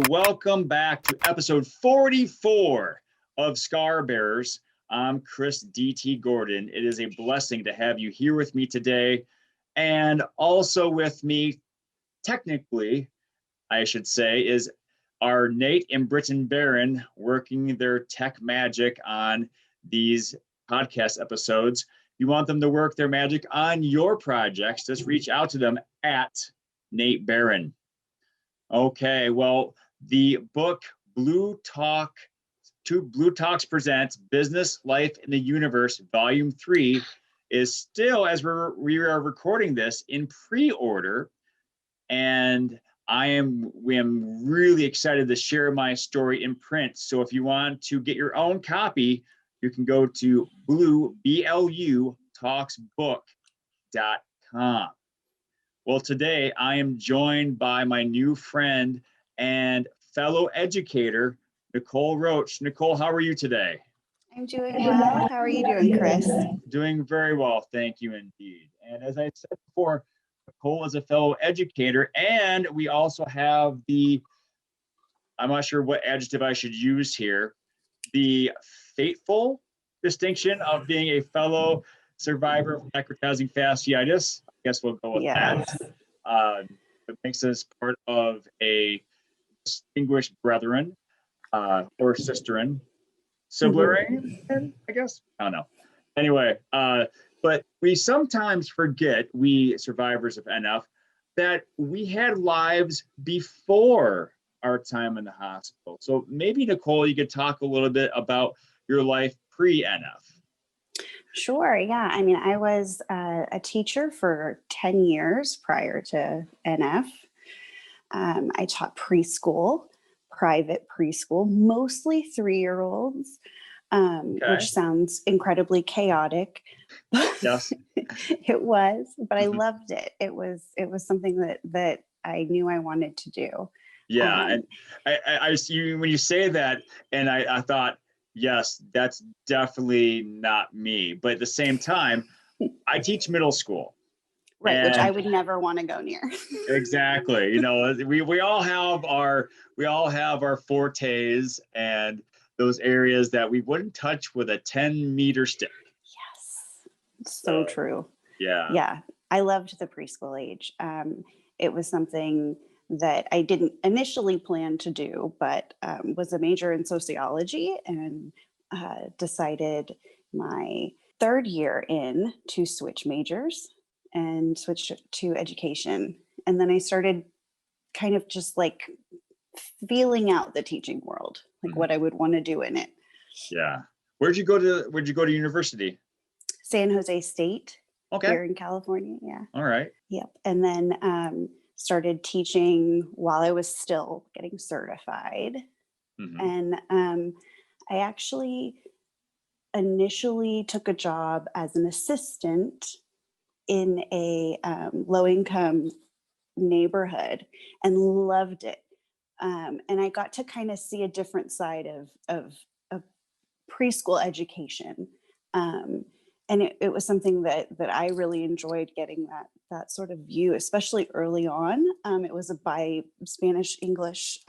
welcome back to episode 44 of Scar Bearers. I'm Chris D.T. Gordon. It is a blessing to have you here with me today, and also with me, technically, I should say, is our Nate and Britton Barron working their tech magic on these podcast episodes. If you want them to work their magic on your projects, just reach out to them at Nate Barron. Okay, well, the book Blue Talks presents Business, Life, in the Universe, Volume 3 is still, as we are recording this, in pre-order. And we am really excited to share my story in print. So if you want to get your own copy, you can go to BlueTalksBook.com. Well, today I am joined by my new friend and fellow educator, Nicole Roach. Nicole, how are you today? I'm doing well. How are you doing, Chris? Doing very well, thank you indeed. And as I said before, Nicole is a fellow educator, and we also have I'm not sure what adjective I should use here, the fateful distinction of being a fellow survivor of necrotizing fasciitis. I guess we'll go with that. It makes us part of a distinguished brethren or sisterin, sibling, I guess. I don't know. Anyway, but we sometimes forget, we survivors of NF, that we had lives before our time in the hospital. So maybe, Nicole, you could talk a little bit about your life pre-NF. Sure, yeah. I mean, I was a teacher for 10 years prior to NF. I taught preschool, private preschool, mostly 3-year-olds, which sounds incredibly chaotic. Yes. It was, but I loved it. It was something that I knew I wanted to do. Yeah, and I see when you say that, and I thought, yes, that's definitely not me. But at the same time, I teach middle school. Right, which I would never want to go near. Exactly. You know, we all have our fortes and those areas that we wouldn't touch with a 10-meter stick. Yes. So true. Yeah. Yeah. I loved the preschool age. It was something that I didn't initially plan to do, but was a major in sociology, and decided my third year in to switch majors and switch to education. And then I started kind of just like feeling out the teaching world, like what I would want to do in it. Yeah. Where'd you go to university? San Jose State. Okay. Here in California. Yeah. All right. Yep. And then started teaching while I was still getting certified. And I actually initially took a job as an assistant in a low-income neighborhood and loved it. And I got to kind of see a different side of preschool education. And it was something that I really enjoyed, getting that sort of view, especially early on. It was a Spanish English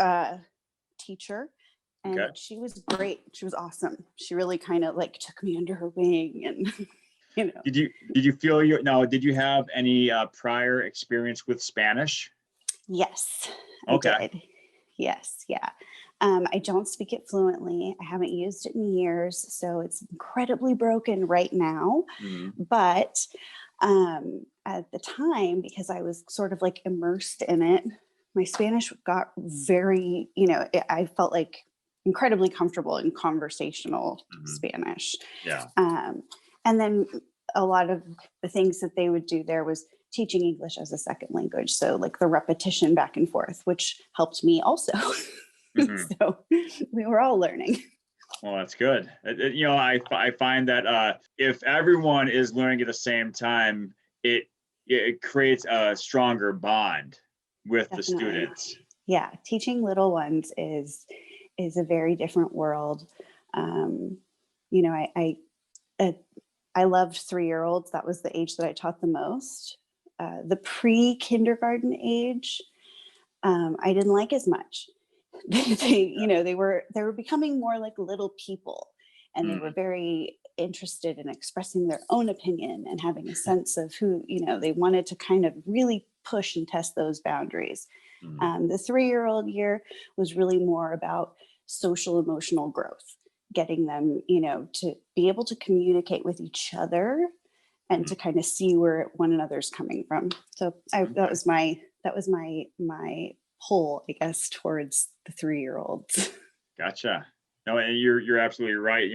teacher, and she was great. She was awesome. She really kind of like took me under her wing, and you know. Did you have any prior experience with Spanish? Yes, Okay. I did. Yes, yeah. I don't speak it fluently. I haven't used it in years, so it's incredibly broken right now. But at the time, because I was sort of like immersed in it, my Spanish got very, I felt like incredibly comfortable in conversational Spanish. Yeah. And then a lot of the things that they would do there was teaching English as a second language. So like the repetition back and forth, which helped me also. So we were all learning. Well, that's good. I find that if everyone is learning at the same time, it creates a stronger bond with the students. Yeah, teaching little ones is a very different world. I loved 3-year-olds. That was the age that I taught the most. The pre-kindergarten age, I didn't like as much. they were becoming more like little people, and they were very interested in expressing their own opinion and having a sense of who, they wanted to kind of really push and test those boundaries. The 3-year-old year was really more about social emotional growth, getting them, to be able to communicate with each other and to kind of see where one another's coming from. So that was my pull, I guess, towards the 3-year-olds. Gotcha. No, and you're absolutely right.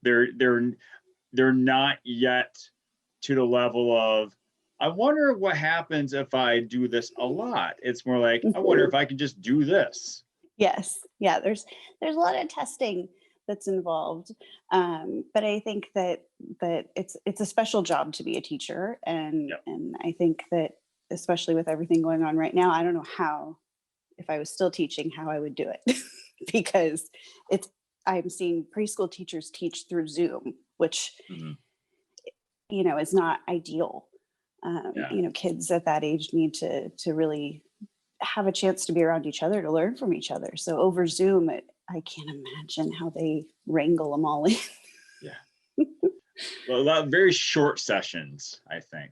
They're not yet to the level of, I wonder what happens if I do this a lot. It's more like, I wonder if I can just do this. Yes. Yeah. There's a lot of testing that's involved. But I think that it's a special job to be a teacher. And I think that, especially with everything going on right now, I don't know how, if I was still teaching, how I would do it because I'm seeing preschool teachers teach through Zoom, which, is not ideal. Kids at that age need to really have a chance to be around each other, to learn from each other. So over Zoom, I can't imagine how they wrangle them all in. Yeah. Well, a lot of very short sessions, I think.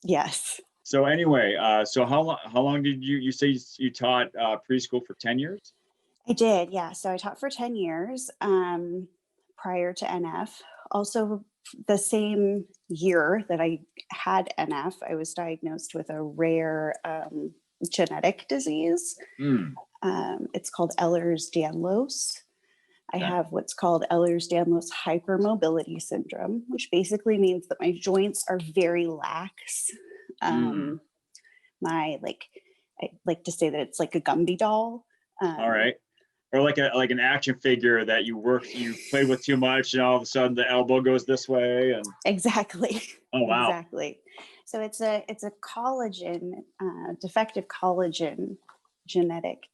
Yes. So anyway, so how long did you say you taught preschool for 10 years? I did. Yeah. So I taught for 10 years prior to NF. Also, the same year that I had NF, I was diagnosed with a rare genetic disease. It's called Ehlers-Danlos. I have what's called Ehlers-Danlos hypermobility syndrome, which basically means that my joints are very lax. I like to say that it's like a Gumby doll. All right. Or like an action figure that you played with too much, and all of a sudden the elbow goes this way. And exactly. Oh wow. Exactly. So it's a collagen, defective collagen genetic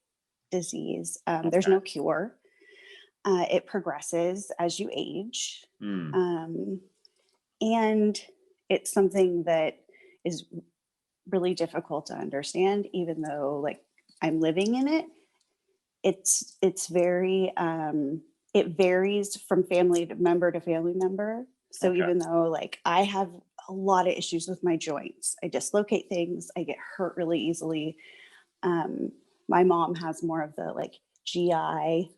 disease. There's no cure. It progresses as you age. And it's something that is really difficult to understand, even though like I'm living in it. It's very, it varies from family member to family member. So even though like I have a lot of issues with my joints, I dislocate things, I get hurt really easily. My mom has more of the like GI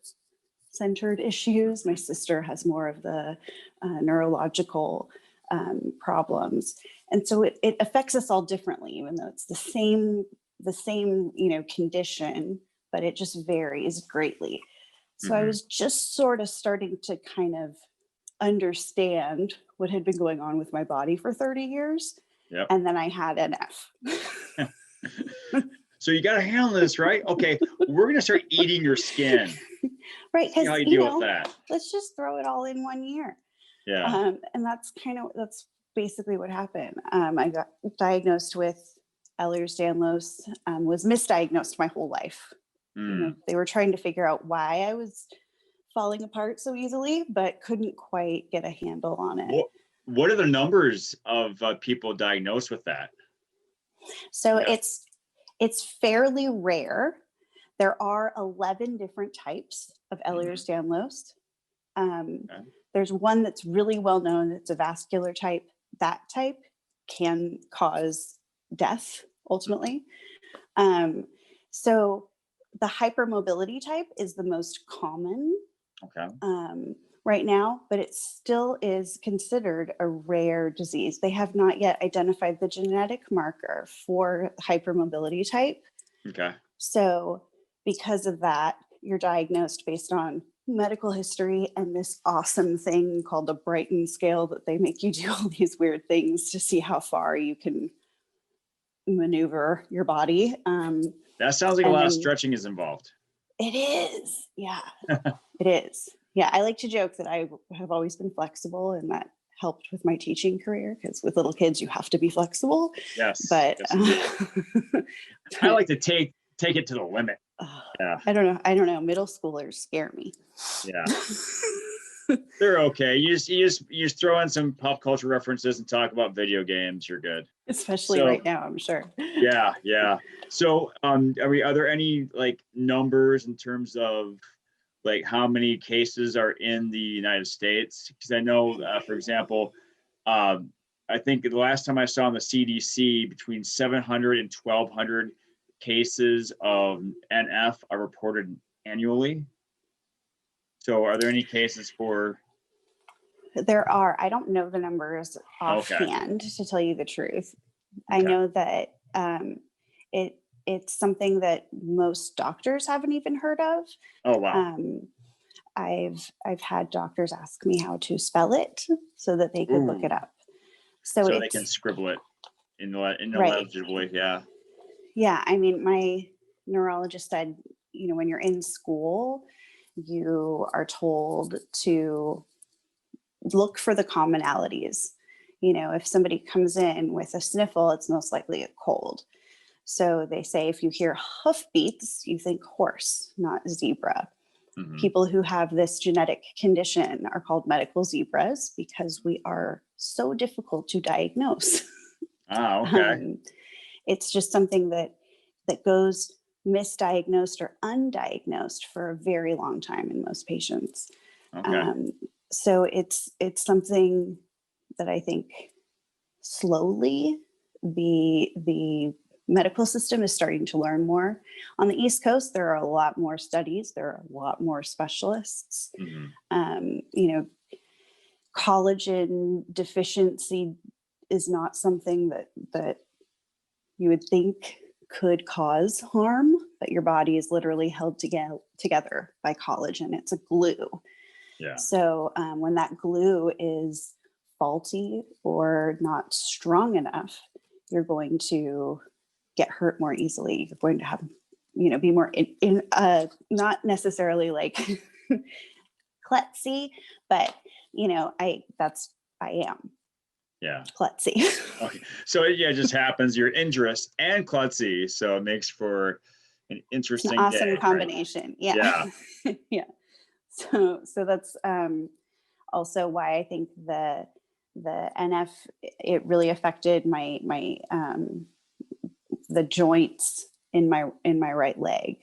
centered issues. My sister has more of the neurological problems. And so it affects us all differently, even though it's the same, condition, but it just varies greatly. So I was just sort of starting to kind of understand what had been going on with my body for 30 years. Yep. And then I had NF. So you got to handle this, right? Okay, we're going to start eating your skin. Right. See how you deal with that. Let's just throw it all in one year. Yeah. And that's basically what happened. I got diagnosed with Ehlers-Danlos, was misdiagnosed my whole life. They were trying to figure out why I was falling apart so easily, but couldn't quite get a handle on it. What are the numbers of people diagnosed with that? So it's fairly rare. There are 11 different types of Ehlers-Danlos. There's one that's really well known. It's a vascular type. That type can cause death ultimately. So the hypermobility type is the most common right now, but it still is considered a rare disease. They have not yet identified the genetic marker for hypermobility type. Okay. So because of that, you're diagnosed based on medical history and this awesome thing called the Brighton scale that they make you do all these weird things to see how far you can maneuver your body. That sounds like a lot of stretching is involved. It is. Yeah, it is. Yeah, I like to joke that I have always been flexible, and that helped with my teaching career, because with little kids, you have to be flexible. Yes. But yes, I like to take it to the limit. Yeah. I don't know. Middle schoolers scare me. Yeah. They're okay. You just throw in some pop culture references and talk about video games. You're good. Especially right now, I'm sure. Yeah. So, are there any like numbers in terms of like how many cases are in the United States? Because I know, for example, I think the last time I saw on the CDC, between 700 and 1,200 cases of NF are reported annually. So are there any cases for? There are. I don't know the numbers offhand, to tell you the truth. I know that it's something that most doctors haven't even heard of. Oh, wow. I've had doctors ask me how to spell it so that they could look it up. So they can scribble it in legibly. Yeah. Yeah. I mean, my neurologist said, when you're in school, you are told to look for the commonalities. If somebody comes in with a sniffle, it's most likely a cold. So they say if you hear hoofbeats, you think horse, not zebra. Mm-hmm. People who have this genetic condition are called medical zebras because we are so difficult to diagnose. Okay. It's just something that goes misdiagnosed or undiagnosed for a very long time in most patients. Okay. So it's something that I think slowly the medical system is starting to learn more. On the East Coast, there are a lot more studies. There are a lot more specialists. Mm-hmm. Collagen deficiency is not something that you would think could cause harm, but your body is literally held together by collagen. It's a glue. Yeah. So when that glue is faulty or not strong enough, you're going to get hurt more easily. You're going to have, be more not necessarily like klutzy, but I am. Yeah. Klutzy. Okay. So it just happens. You're injurious and klutzy. So it makes for an interesting an awesome combination. Right? Yeah. Yeah. So that's also why I think the NF, it really affected my the joints in my right leg.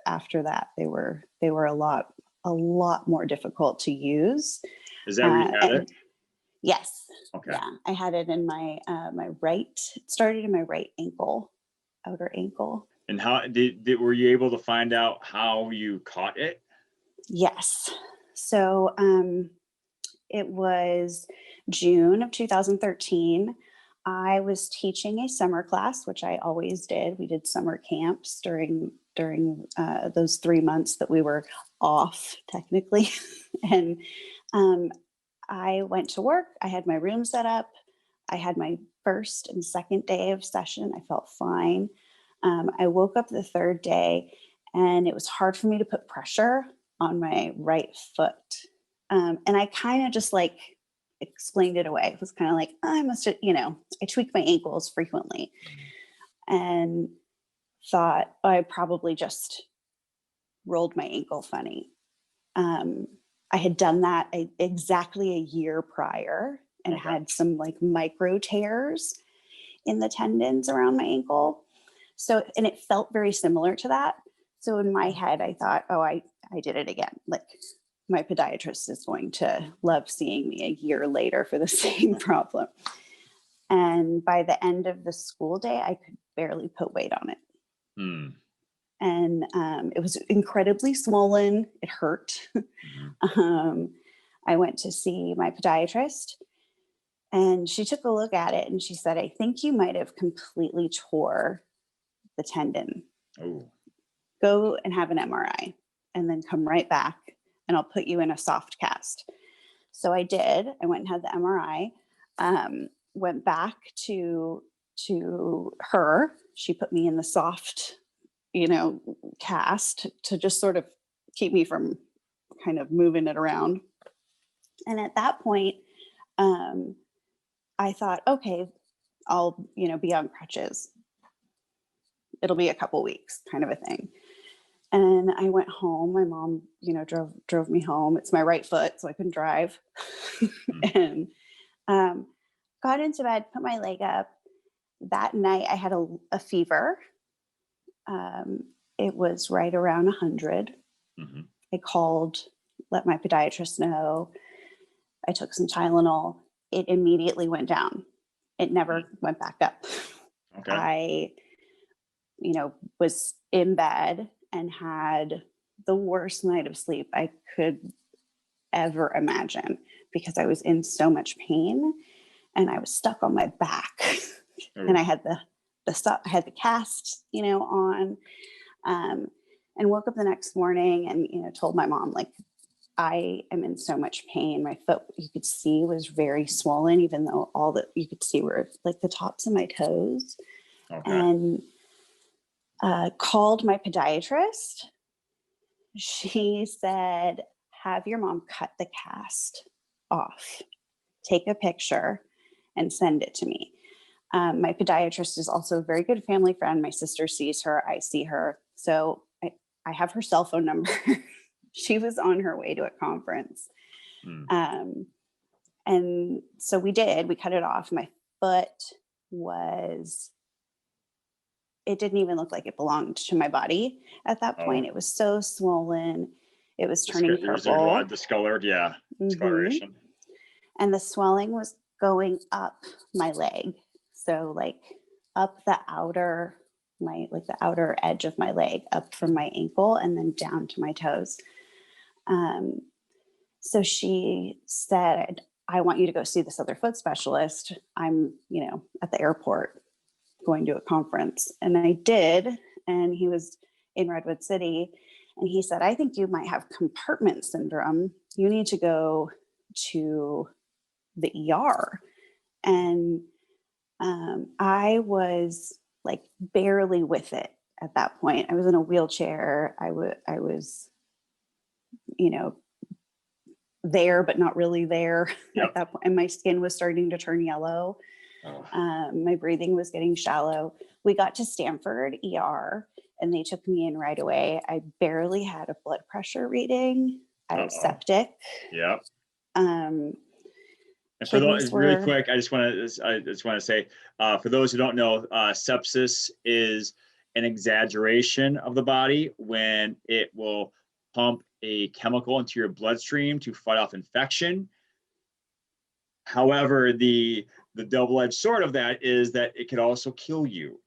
After that, they were a lot more difficult to use. Is that where you had it? Yes. Okay. Yeah, I had it in my my right. It started in my right ankle, outer ankle. And how were you able to find out how you caught it? Yes. So it was June of 2013. I was teaching a summer class, which I always did. We did summer camps during those 3 months that we were off, technically. And I went to work. I had my room set up. I had my first and second day of session. I felt fine. I woke up the third day, and it was hard for me to put pressure on my right foot. And I kind of just explained it away. It was kind of like, I must have, I tweak my ankles frequently, and thought I probably just rolled my ankle funny. I had done that exactly a year prior and had some micro tears in the tendons around my ankle. So, and it felt very similar to that. So in my head, I thought, oh, I did it again. My podiatrist is going to love seeing me a year later for the same problem. And by the end of the school day, I could barely put weight on it. And it was incredibly swollen. It hurt. Mm-hmm. I went to see my podiatrist, and she took a look at it, and she said, I think you might have completely tore the tendon. Oh. Go and have an MRI and then come right back, and I'll put you in a soft cast. So I did. I went and had the MRI, went back to her. She put me in the soft, cast to just sort of keep me from kind of moving it around. And at that point, I thought, okay, I'll, be on crutches. It'll be a couple weeks kind of a thing. And I went home. My mom, drove me home. It's my right foot, so I couldn't drive. And got into bed, put my leg up. That night I had a fever. It was right around 100. I called, let my podiatrist know. I took some Tylenol. It immediately went down. It never went back up. Okay. I, was in bed and had the worst night of sleep I could ever imagine because I was in so much pain and I was stuck on my back. And I had I had the cast, on, and woke up the next morning and, told my mom, like, I am in so much pain. My foot, you could see, was very swollen, even though all that you could see were like the tops of my toes. Okay. And called my podiatrist. She said, have your mom cut the cast off, take a picture and send it to me. My podiatrist is also a very good family friend. My sister sees her, I see her. So I have her cell phone number. She was on her way to a conference. And so we cut it off. My foot it didn't even look like it belonged to my body at that point. It was so swollen. It was turning purple. There's a lot of discolored, discoloration. And the swelling was going up my leg. So like up the outer edge of my leg, up from my ankle and then down to my toes. So she said, I want you to go see this other foot specialist. I'm, at the airport going to a conference. And I did. And he was in Redwood City. And he said, I think you might have compartment syndrome. You need to go to the ER. And I was like barely with it at that point. I was in a wheelchair. I was, there, but not really there at that point. And my skin was starting to turn yellow. My breathing was getting shallow. We got to Stanford ER and they took me in right away. I barely had a blood pressure reading. I was septic. Yep. And for those, really quick, I just want to say, for those who don't know, sepsis is an exaggeration of the body when it will pump a chemical into your bloodstream to fight off infection. However, the double-edged sword of that is that it could also kill you.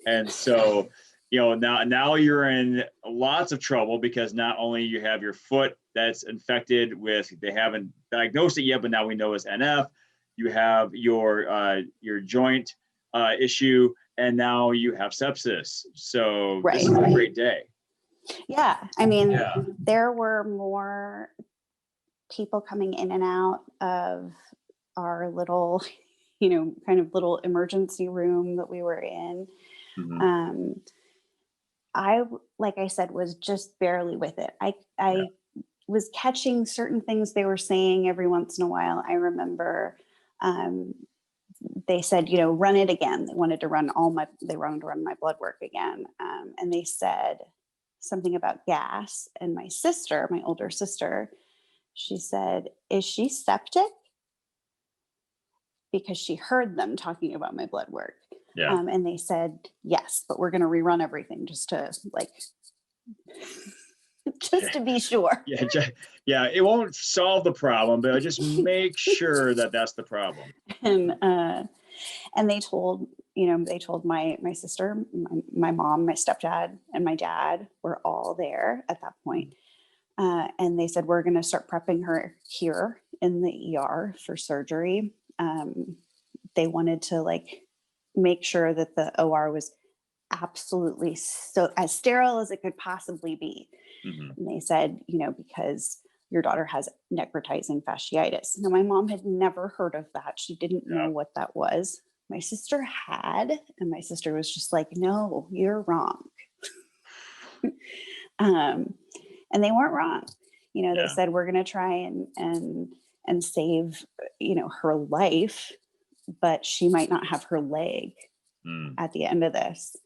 And so, now you're in lots of trouble because not only you have your foot that's infected with, they haven't diagnosed it yet, but now we know it's NF. You have your joint issue, and now you have sepsis. So This is a great day. Yeah. I mean, there were more people coming in and out of our little, kind of little emergency room that we were in. I, like I said, was just barely with it. I was catching certain things they were saying every once in a while. I remember they said, run it again. They wanted to run my blood work again. And they said something about gas. And my sister, my older sister, she said, is she septic? Because she heard them talking about my blood work. And they said, yes, but we're going to rerun everything just to to be sure. It won't solve the problem, but just make sure that that's the problem. And they told my sister, my mom, my stepdad, and my dad were all there at that point. And they said, we're going to start prepping her here in the ER for surgery. They wanted to make sure that the OR was absolutely so as sterile as it could possibly be. And they said, because your daughter has necrotizing fasciitis. Now, my mom had never heard of that. She didn't know what that was. My sister had, and my sister was just like, no, you're wrong. And they weren't wrong. They said, we're going to try and save, her life, but she might not have her leg at the end of this.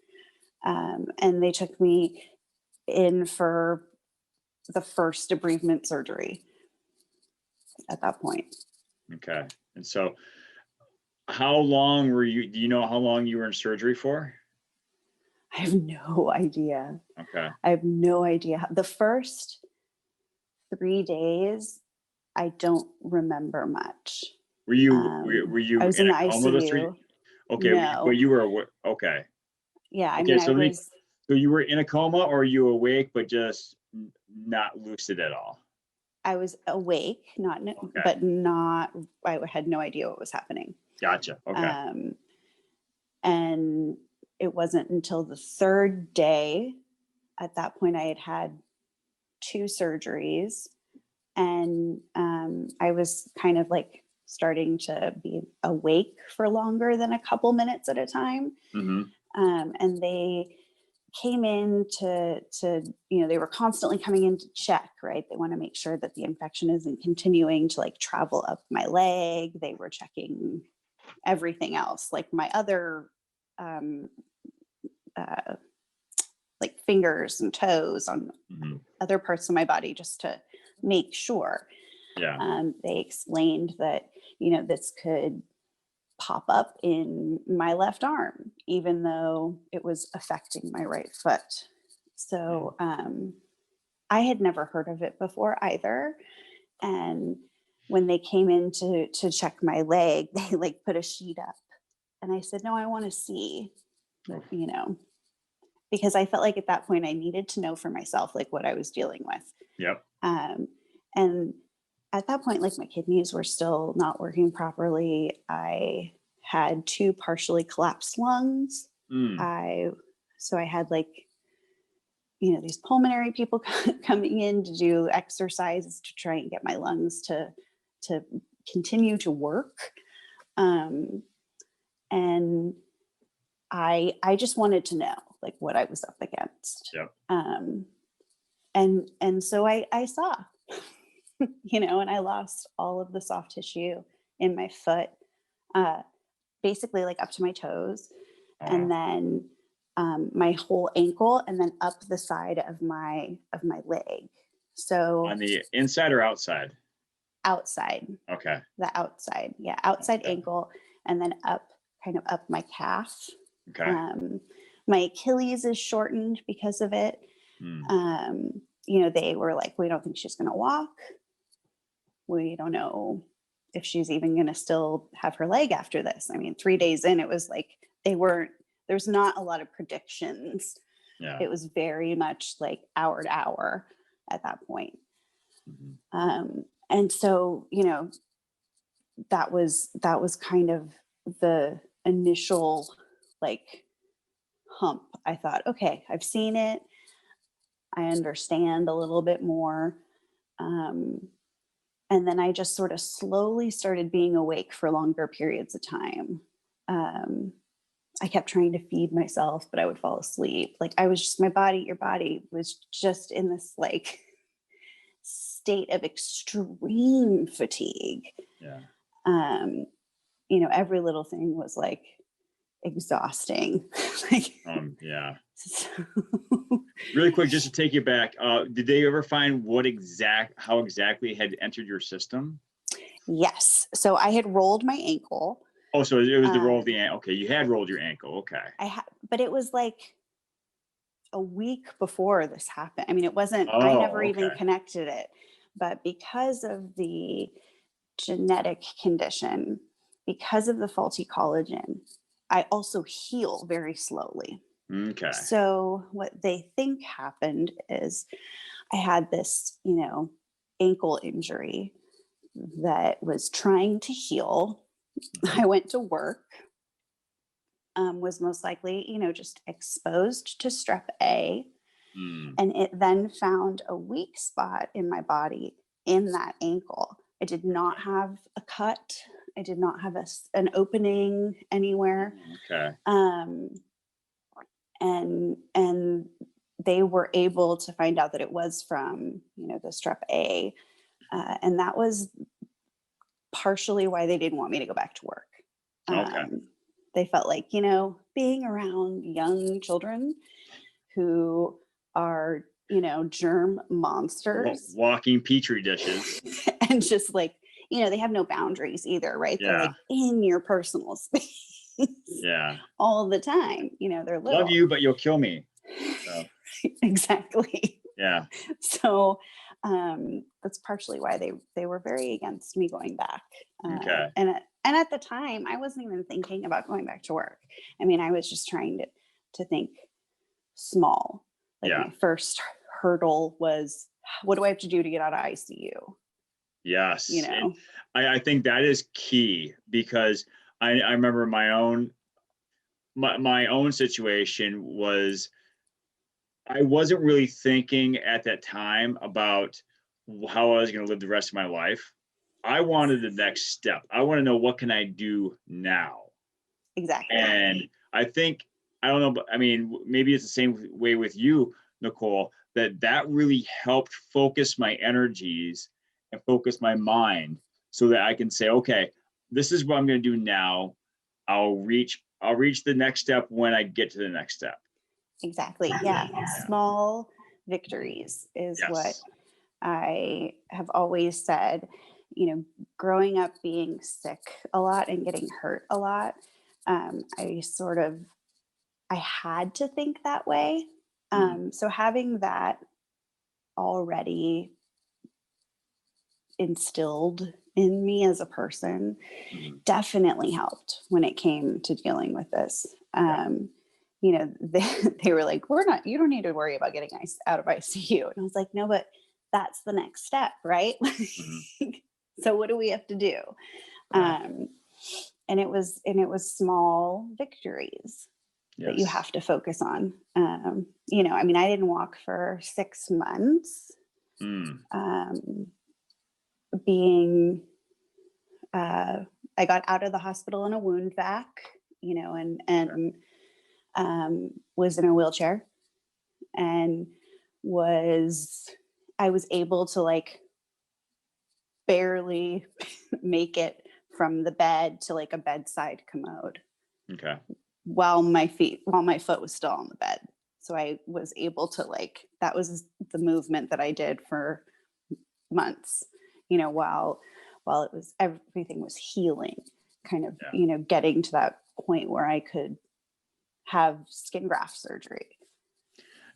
And they took me in for the first debridement surgery at that point. Okay. And so how long do you know how long you were in surgery for? I have no idea. Okay. I have no idea. The first 3 days, I don't remember much. Were you I was in in a the coma those 3 days? ICU. Okay, but No. you were okay. Yeah, I Okay, mean, so you were in a coma, or were you awake but just not lucid at all? I was awake, Okay. but not, I had no idea what was happening. Gotcha. Okay. And it wasn't until the third day, at that point, I had 2 surgeries, and I was kind of like starting to be awake for longer than a couple minutes at a time. Mm-hmm. And they came in to they were constantly coming in to check, right? They want to make sure that the infection isn't continuing to like travel up my leg. They were checking everything else, like my other like fingers and toes on other parts of my body, just to make sure. Yeah. They explained that, this could pop up in my left arm, even though it was affecting my right foot. So I had never heard of it before either. And when they came in to check my leg, they like put a sheet up. And I said, no, I want to see, because I felt like at that point I needed to know for myself, like what I was dealing with. Yep. And at that point, like my kidneys were still not working properly. I had 2 partially collapsed lungs. So I had like, these pulmonary people coming in to do exercises to try and get my lungs to continue to work. And I just wanted to know like what I was up against. Yep. And so I saw, and I lost all of the soft tissue in my foot, basically like up to my toes, and then my whole ankle, and then up the side of my leg. So on the inside or outside? Outside. Okay. The outside, yeah, outside ankle, and then kind of up my calf. Okay. My Achilles is shortened because of it. They were like, we don't think she's going to walk. We don't know if she's even going to still have her leg after this. I mean, 3 days in, it was like there's not a lot of predictions. Yeah. It was very much like hour to hour at that point. And so, that was kind of the initial like hump. I thought, okay, I've seen it. I understand a little bit more. And then I just sort of slowly started being awake for longer periods of time. I kept trying to feed myself, but I would fall asleep. Like I was just, your body was just in this like state of extreme fatigue. Yeah. Every little thing was like exhausting. Yeah. So Really quick, just to take you back, did they ever find how exactly had entered your system? Yes. So I had rolled my ankle. Oh, so it was the roll of the ankle. Okay, you had rolled your ankle. Okay. But it was like a week before this happened. I mean, it wasn't, Oh, I never even connected it. But because of the genetic condition, because of the faulty collagen, I also heal very slowly. Okay. So what they think happened is I had this, ankle injury that was trying to heal. I went to work, was most likely, just exposed to strep A. And it then found a weak spot in my body in that ankle. I did not have a cut. I did not have an opening anywhere. Okay. And they were able to find out that it was from, the strep A. And that was partially why they didn't want me to go back to work. Okay. They felt like, being around young children who are germ monsters. Walking petri dishes. And just like, they have no boundaries either, right? They're like in your personal space. Yeah. All the time. They're little. Love you, but you'll kill me. So. Exactly. Yeah. So that's partially why they were very against me going back. Okay. And at the time, I wasn't even thinking about going back to work. I mean, I was just trying to think small. Like my first hurdle was, what do I have to do to get out of ICU? Yes. I think that is key, because I remember my own situation was, I wasn't really thinking at that time about how I was going to live the rest of my life. I wanted the next step. I want to know, what can I do now? Exactly. And I think, I don't know, but I mean, maybe it's the same way with you, Nicole, that really helped focus my energies and focus my mind, so that I can say, okay, this is what I'm going to do now. I'll reach the next step when I get to the next step. Exactly. Yeah. Small victories is what I have always said. Growing up being sick a lot and getting hurt a lot, I had to think that way. So having that already instilled in me as a person definitely helped when it came to dealing with this. They were like, you don't need to worry about getting out of ICU. And I was like, no, but that's the next step, right? So what do we have to do? And it was small victories that you have to focus on. I didn't walk for 6 months. I got out of the hospital in a wound vac, and was in a wheelchair, and I was able to like barely make it from the bed to like a bedside commode. Okay. While my foot was still on the bed. So I was able to that was the movement that I did for months, while everything was healing, kind of, getting to that point where I could have skin graft surgery.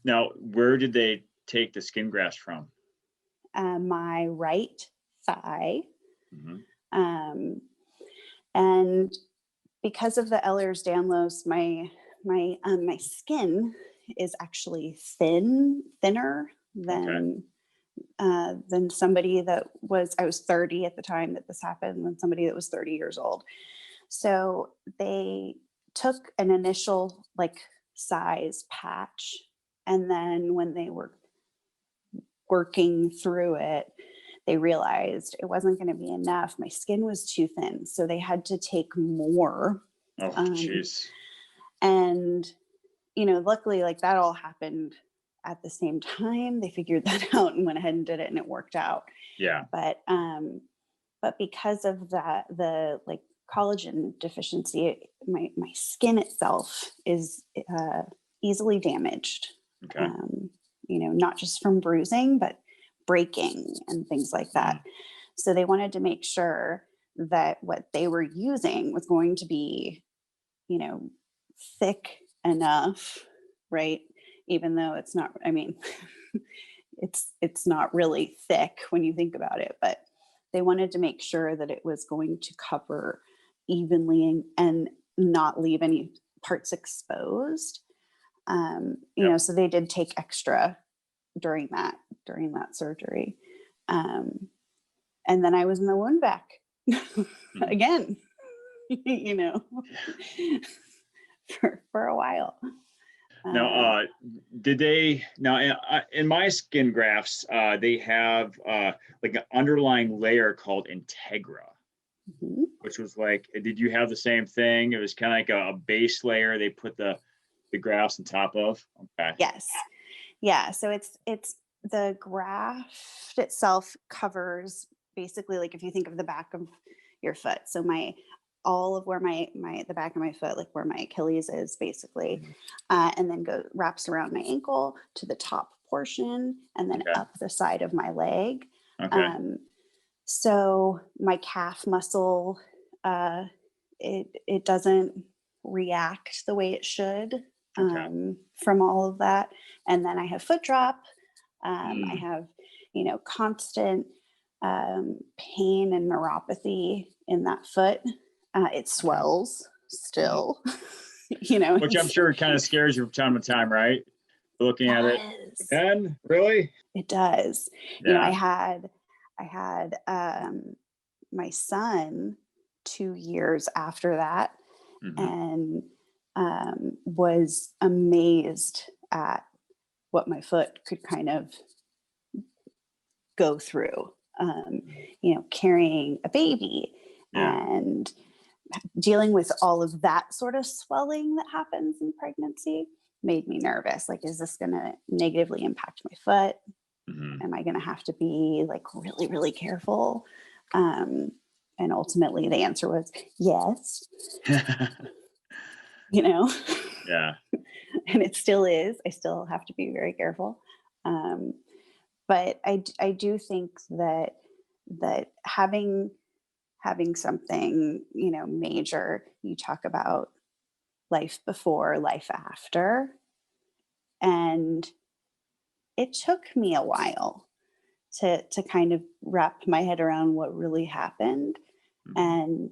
Now, where did they take the skin grafts from? My right thigh. And because of the Ehlers-Danlos, my skin is actually thinner than somebody that I was 30 at the time that this happened, than somebody that was 30 years old. So they took an initial size patch, and then when they were working through it, they realized it wasn't going to be enough. My skin was too thin, so they had to take more. Oh, jeez. And luckily, that all happened at the same time. They figured that out and went ahead and did it, and it worked out. Yeah. But because of the collagen deficiency, my skin itself is easily damaged. Okay. Not just from bruising, but breaking and things like that. So they wanted to make sure that what they were using was going to be, thick enough, right? Even though it's not, it's not really thick when you think about it, but they wanted to make sure that it was going to cover evenly and not leave any parts exposed. So they did take extra during that surgery. And then I was in the wound vac again, for a while. Now, did they, in my skin grafts, they have an underlying layer called Integra, which was did you have the same thing? It was kind of like a base layer they put the grafts on top of? Okay. Yes. Yeah. So it's the graft itself covers basically, if you think of the back of your foot. So all of where the back of my foot, where my Achilles is basically, and then wraps around my ankle to the top portion and then Okay. up the side of my leg. Okay. So my calf muscle, it doesn't react the way it should from all of that. And then I have foot drop. I have, constant pain and neuropathy in that foot. It swells still, Which I'm sure kind of scares you from time to time, right? Looking at it. And really? It does. Yeah. I had my son 2 years after that, and was amazed at what my foot could kind of go through, carrying a baby and dealing with all of that sort of swelling that happens in pregnancy made me nervous. Like, is this going to negatively impact my foot? Am I going to have to be like really, really careful? And ultimately the answer was yes. Yeah. And it still is. I still have to be very careful. But I do think that having something, major, you talk about life before, life after. And it took me a while to kind of wrap my head around what really happened. And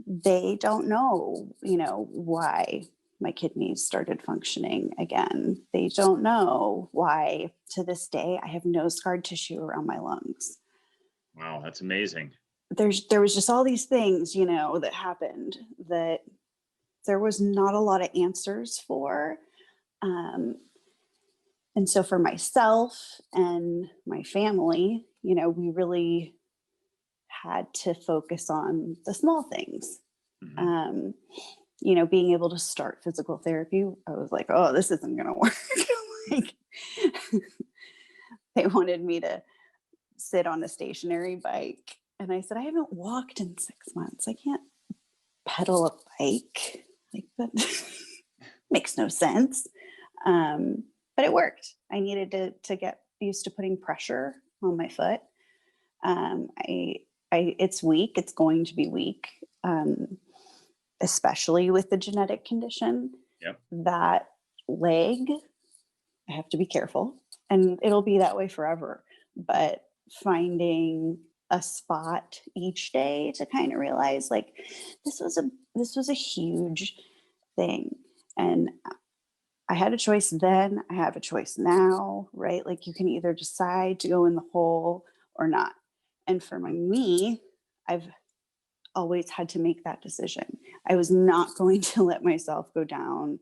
they don't know, why my kidneys started functioning again. They don't know why, to this day, I have no scarred tissue around my lungs. Wow, that's amazing. There was just all these things, that happened that there was not a lot of answers for. And so for myself and my family, we really had to focus on the small things. Being able to start physical therapy, I was like, oh, this isn't going to work. Like, they wanted me to sit on a stationary bike. And I said, I haven't walked in 6 months. I can't pedal a bike. Like, that makes no sense. But it worked. I needed to get used to putting pressure on my foot. It's weak. It's going to be weak, especially with the genetic condition. Yep. That leg, I have to be careful, and it'll be that way forever. But finding a spot each day to kind of realize, like, this was a huge thing, and I had a choice then. I have a choice now, right? Like, you can either decide to go in the hole or not. And for me, I've always had to make that decision. I was not going to let myself go down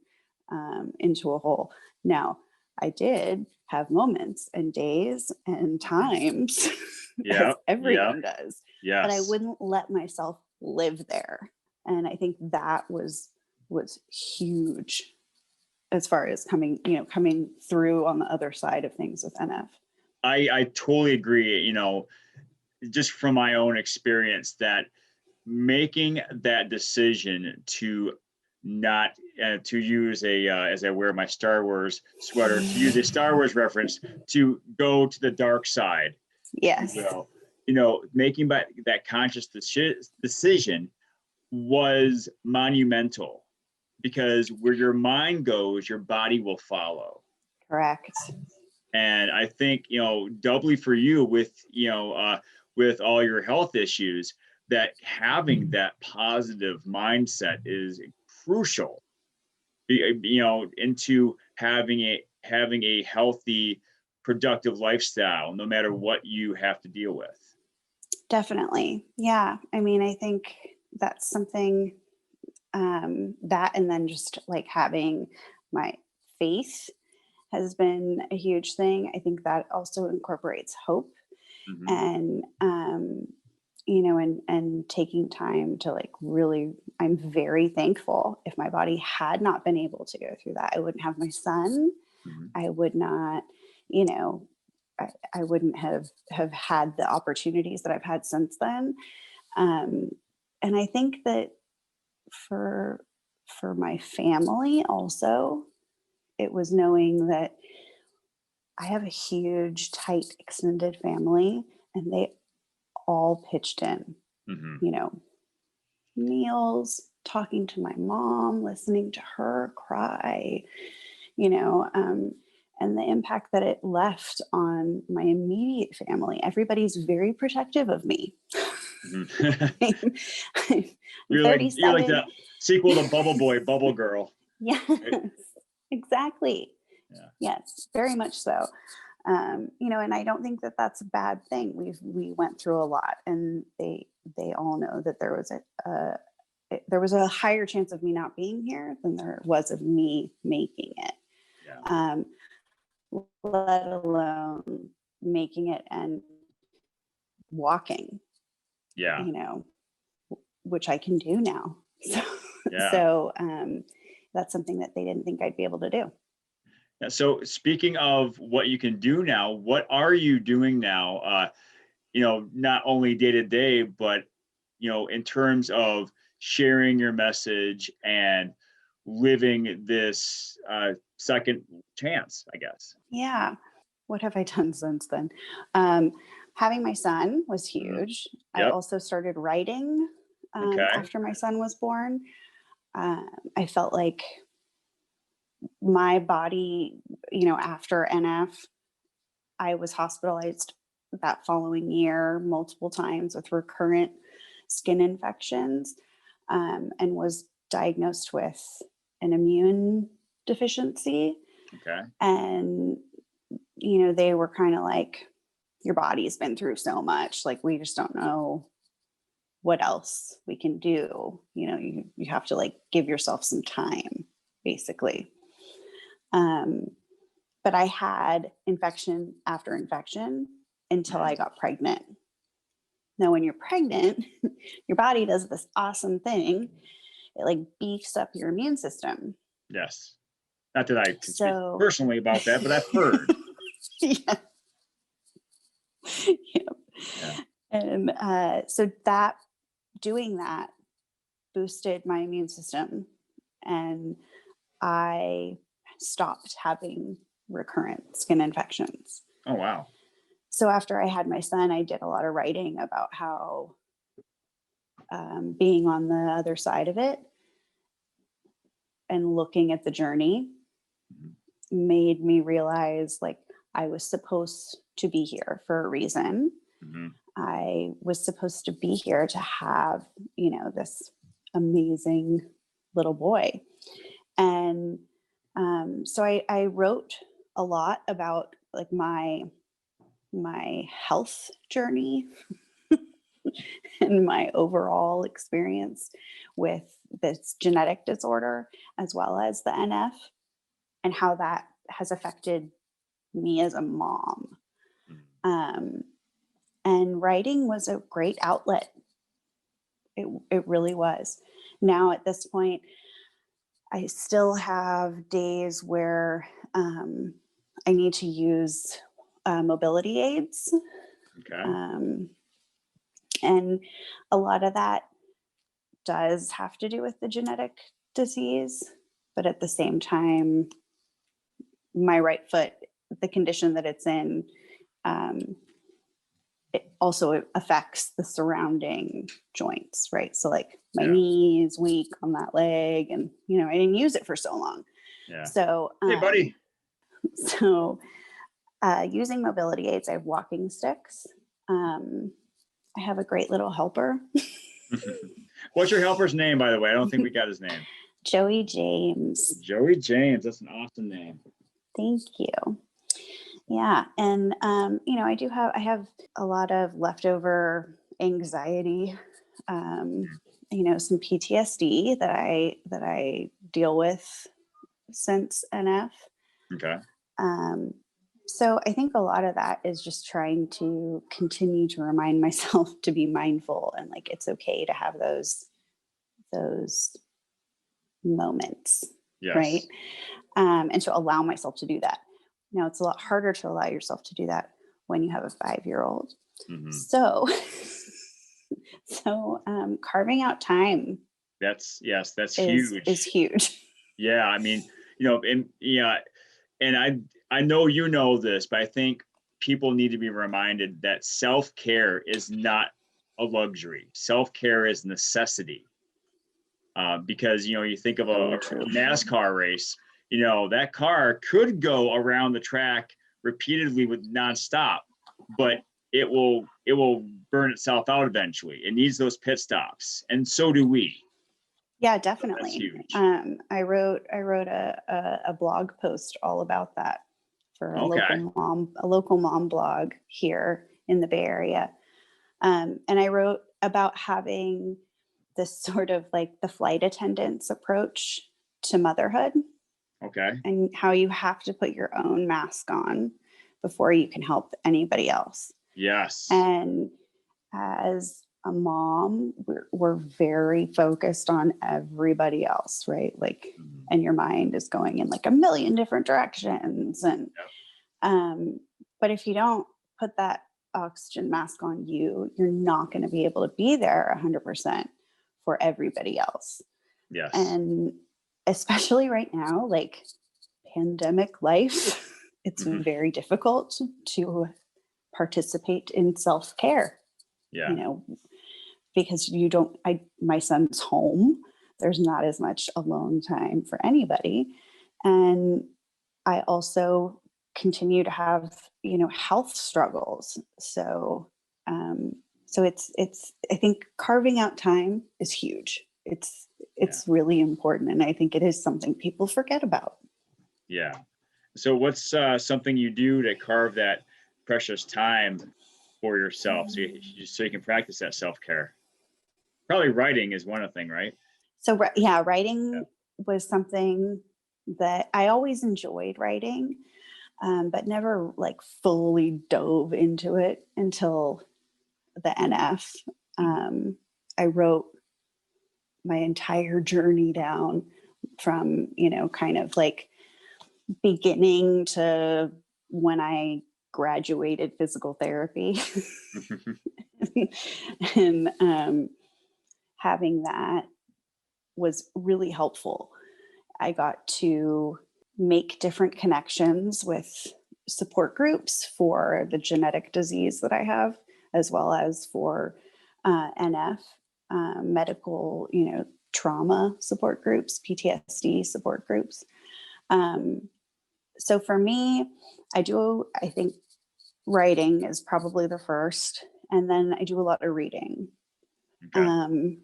into a hole. Now, I did have moments and days and times, as everyone does, but I wouldn't let myself live there. And I think that was huge as far as coming through on the other side of things with NF. I totally agree. Just from my own experience, that making that decision to not to use as I wear my Star Wars sweater, to use a Star Wars reference, to go to the dark side. Yes. Making that conscious decision was monumental, because where your mind goes, your body will follow. Correct. And I think, doubly for you with all your health issues, that having that positive mindset is crucial, into having a healthy, productive lifestyle, no matter what you have to deal with. Definitely. Yeah. I mean, I think that's something that, and then just like having my faith has been a huge thing. I think that also incorporates hope, and and taking time to, like, really, I'm very thankful. If my body had not been able to go through that, I wouldn't have my son. I would not, I wouldn't have had the opportunities that I've had since then. And I think that for my family also, it was knowing that I have a huge, tight, extended family, and they all pitched in, you know, meals, talking to my mom, listening to her cry, you know, and the impact that it left on my immediate family. Everybody's very protective of me. I'm You're 37. like the sequel to Bubble Boy, Bubble Girl. Yes, right? Exactly. Yeah. Yes, very much so. You know, and I don't think that that's a bad thing. We went through a lot, and they all know that there was a higher chance of me not being here than there was of me making it. Yeah. Let alone making it and walking. Yeah. You know, which I can do now. So, Yeah. so that's something that they didn't think I'd be able to do. So speaking of what you can do now, what are you doing now? You know, not only day to day, but, you know, in terms of sharing your message and living this second chance, I guess. Yeah. What have I done since then? Having my son was huge. Yep. I also started writing after my son was born. I felt like my body, you know, after NF, I was hospitalized that following year multiple times with recurrent skin infections, and was diagnosed with an immune deficiency. Okay. And, you know, they were kind of like, your body's been through so much, like, we just don't know what else we can do. You know, you have to like give yourself some time, basically. But I had infection after infection until I got pregnant. Now, when you're pregnant, your body does this awesome thing. It like beefs up your immune system. Yes. Not that I can speak personally about that, but I've heard. Yeah. Yep. Yeah. And so that doing that boosted my immune system, and I stopped having recurrent skin infections. Oh, wow. So after I had my son, I did a lot of writing about how being on the other side of it and looking at the journey made me realize, like, I was supposed to be here for a reason. I was supposed to be here to have, you know, this amazing little boy. And so I wrote a lot about like my health journey and my overall experience with this genetic disorder, as well as the NF, and how that has affected me as a mom. And writing was a great outlet. It really was. Now at this point, I still have days where I need to use mobility aids. Okay. And a lot of that does have to do with the genetic disease. But at the same time, my right foot, the condition that it's in, it also affects the surrounding joints, right? So like my knee is weak on that leg, and, you know, I didn't use it for so long. Yeah. So, hey, buddy. So using mobility aids, I have walking sticks. I have a great little helper. What's your helper's name, by the way? I don't think we got his name. Joey James. Joey James. That's an awesome name. Thank you. Yeah. And, you know, I have a lot of leftover anxiety, you know, some PTSD that I deal with since NF. Okay. So I think a lot of that is just trying to continue to remind myself to be mindful, and like, it's okay to have those moments. Yes. Right. And to allow myself to do that. Now, it's a lot harder to allow yourself to do that when you have a 5-year-old. So carving out time. That's huge. Is huge. Yeah. I mean, you know, and I know you know this, but I think people need to be reminded that self-care is not a luxury. Self-care is necessity. Because, you think of a NASCAR race, that car could go around the track repeatedly with nonstop, but it will burn itself out eventually. It needs those pit stops, and so do we. Yeah, definitely. So that's huge. I wrote a blog post all about that for a local mom blog here in the Bay Area, and I wrote about having this sort of like the flight attendants approach to motherhood. Okay. And how you have to put your own mask on before you can help anybody else. Yes. And as a mom, we're very focused on everybody else, right? Like, and your mind is going in like a million different directions. And, but if you don't put that oxygen mask on you're not going to be able to be there 100% for everybody else. Yes. And especially right now, like pandemic life, it's very difficult to participate in self-care. Yeah. Because my son's home, there's not as much alone time for anybody. And I also continue to have, health struggles. So it's I think carving out time is huge. It's really important. And I think it is something people forget about. Yeah. So what's something you do to carve that precious time for yourself so you can practice that self-care? Probably writing is one thing, right? So writing was something that I always enjoyed writing, but never like fully dove into it until the NF. I wrote my entire journey down from, kind of like beginning to when I graduated physical therapy. And having that was really helpful. I got to make different connections with support groups for the genetic disease that I have, as well as for NF, medical, trauma support groups, PTSD support groups. So for me, I think writing is probably the first, and then I do a lot of reading. Okay.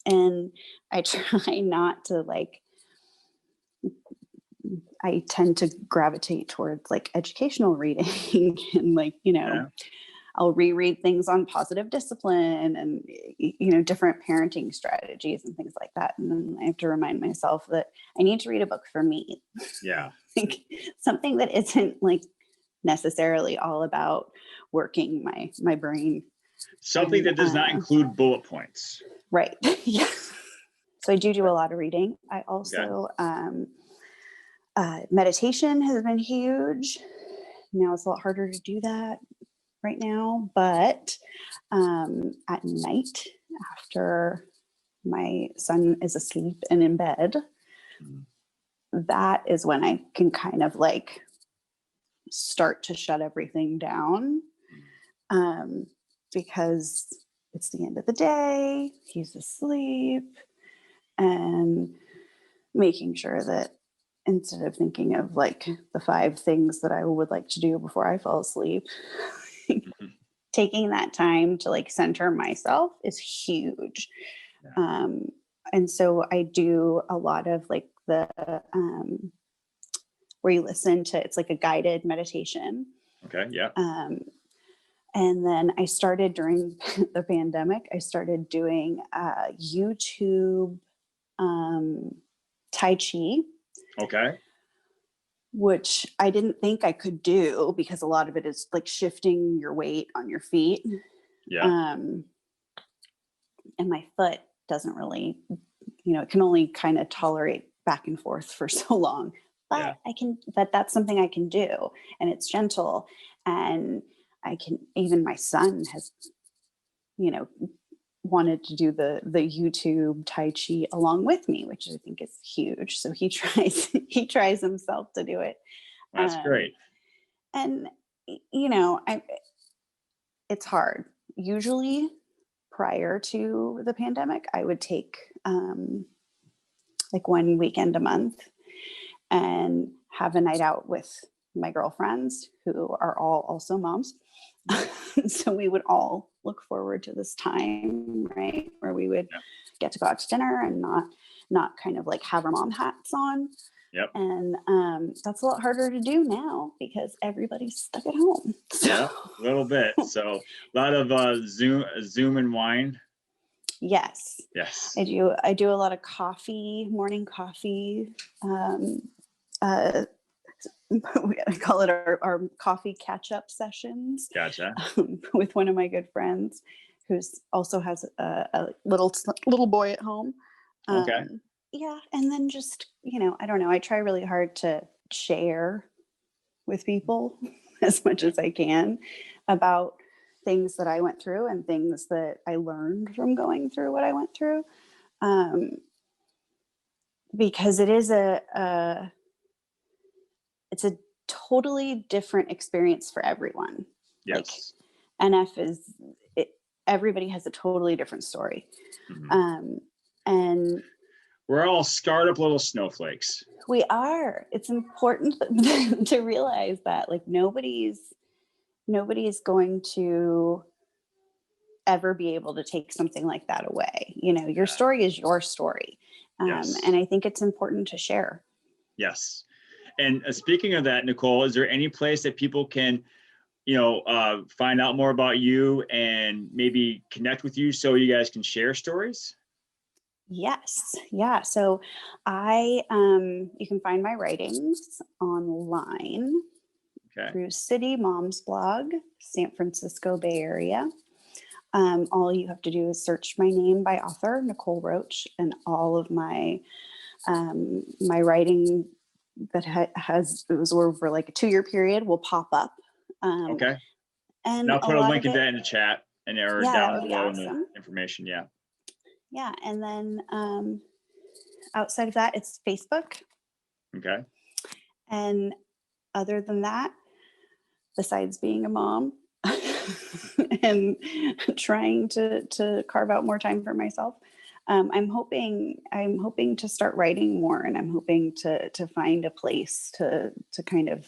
And I try not to I tend to gravitate towards like educational reading and I'll reread things on positive discipline and, different parenting strategies and things like that. And then I have to remind myself that I need to read a book for me. Yeah. Like something that isn't like necessarily all about working my brain. Something that does not include bullet points. Right. Yeah. So I do a lot of reading. I also, meditation has been huge. Now it's a lot harder to do that right now, but at night after my son is asleep and in bed, that is when I can kind of like start to shut everything down, because it's the end of the day, he's asleep, and making sure that instead of thinking of like the 5 things that I would like to do before I fall asleep, taking that time to like center myself is huge. Yeah. And so I do a lot of like the where you listen to, it's like a guided meditation. Okay. Yeah. And then I started during the pandemic, I started doing YouTube Tai Chi. Okay. Which I didn't think I could do because a lot of it is like shifting your weight on your feet. Yeah. And my foot doesn't really, it can only kind of tolerate back and forth for so long. But but that's something I can do. And it's gentle. And even my son has, wanted to do the YouTube Tai Chi along with me, which I think is huge. So he tries himself to do it. That's great. And it's hard. Usually prior to the pandemic, I would take like one weekend a month and have a night out with my girlfriends who are all also moms. So we would all look forward to this time, right, where we would get to go out to dinner and not kind of like have our mom hats on. Yep. And that's a lot harder to do now because everybody's stuck at home. So. Yeah, a little bit. So a lot of Zoom and wine. Yes. Yes. I do a lot of coffee, morning coffee. I call it our coffee catch-up sessions. Gotcha. With one of my good friends who's also has a little boy at home. Okay. Yeah. And then just, I don't know, I try really hard to share with people as much as I can about things that I went through and things that I learned from going through what I went through. Because it is it's a totally different experience for everyone. Yes. Like everybody has a totally different story. Mm-hmm. And we're all scarred up little snowflakes. We are. It's important to realize that like nobody's going to ever be able to take something like that away. Your story is your story. Yes. And I think it's important to share. Yes. And speaking of that, Nicole, is there any place that people can, find out more about you and maybe connect with you so you guys can share stories? Yes. Yeah. So you can find my writings online through City Moms Blog, San Francisco Bay Area. All you have to do is search my name by author, Nicole Roach, and all of my my writing that it was over like a 2-year period will pop up. Okay. And I'll put a link of that in the chat and or down below in the information. Yeah. Yeah. And then outside of that, it's Facebook. Okay. And other than that, besides being a mom and trying to carve out more time for myself, I'm hoping to start writing more, and I'm hoping to find a place to kind of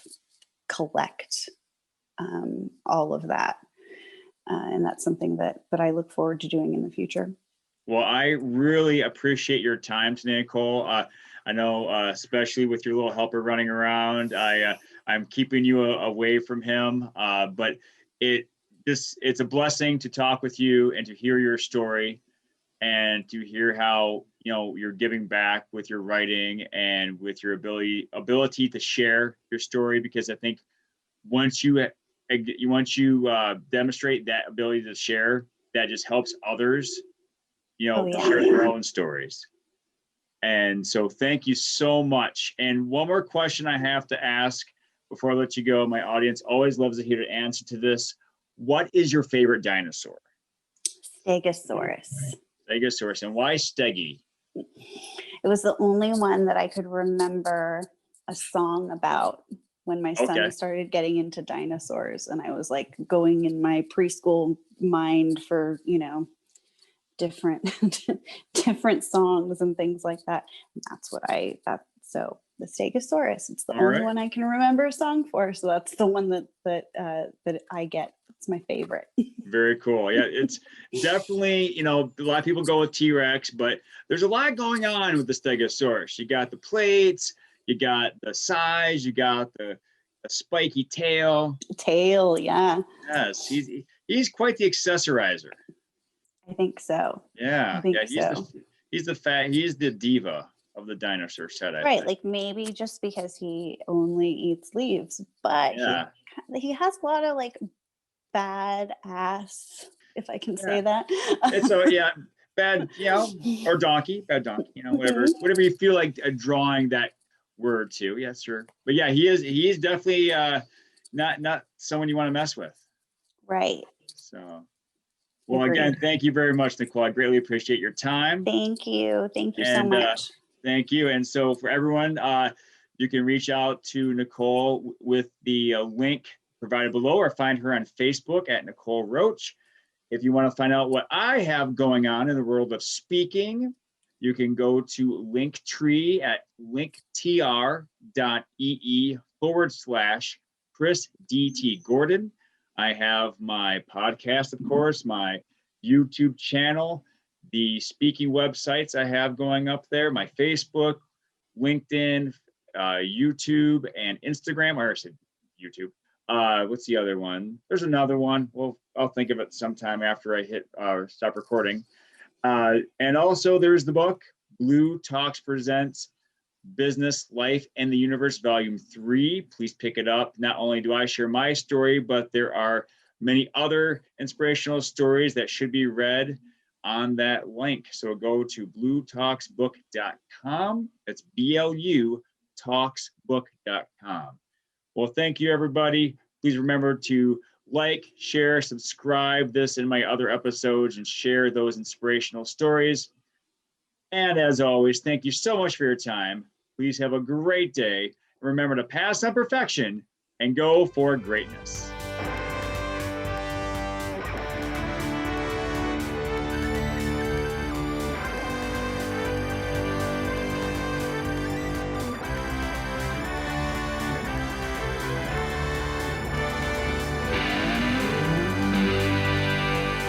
collect all of that. And that's something that I look forward to doing in the future. Well, I really appreciate your time today, Nicole. I know, especially with your little helper running around, I'm keeping you away from him, but it's a blessing to talk with you and to hear your story and to hear how, you're giving back with your writing and with your ability to share your story, because I think once you demonstrate that ability to share, that just helps others, share their own stories. And so thank you so much. And one more question I have to ask before I let you go. My audience always loves to hear the answer to this. What is your favorite dinosaur? Stegosaurus. Stegosaurus. And why Steggy? It was the only one that I could remember a song about when my son started getting into dinosaurs. And I was like going in my preschool mind for, different songs and things like that. And so the Stegosaurus, it's the only one I can remember a song for. So that's the one that I get. It's my favorite. Very cool. Yeah, it's definitely, a lot of people go with T-Rex, but there's a lot going on with the Stegosaurus. You got the plates, you got the size, you got the spiky tail. Yeah. Yes, he's quite the accessorizer. I think so. Yeah. He's the diva of the dinosaur set. Right. Like maybe just because he only eats leaves, but he has a lot of like bad ass, if I can say that. It's bad, or donkey, whatever you feel like drawing that word to. Yes, sure. But yeah, he is definitely not someone you want to mess with. Right. So. Well, again, thank you very much, Nicole. I greatly appreciate your time. Thank you. Thank you so much. Thank you. And so for everyone, You can reach out to Nicole with the link provided below, or find her on Facebook at Nicole Roach. If you want to find out what I have going on in the world of speaking, you can go to Linktree at linktr.ee/Chris DT Gordon. I have my podcast, of course, my YouTube channel, the speaking websites I have going up there, my Facebook, LinkedIn, YouTube, and Instagram. Or I said YouTube. What's the other one? There's another one. Well, I'll think of it sometime after I hit stop recording. And also there's the book, Blue Talks Presents Business, Life, and the Universe, Volume 3. Please pick it up. Not only do I share my story, but there are many other inspirational stories that should be read on that link. So go to bluetalksbook.com. It's BLU talksbook.com. Well, thank you, everybody. Please remember to like, share, subscribe this and my other episodes, and share those inspirational stories. And as always, thank you so much for your time. Please have a great day. Remember to pass on perfection and go for greatness.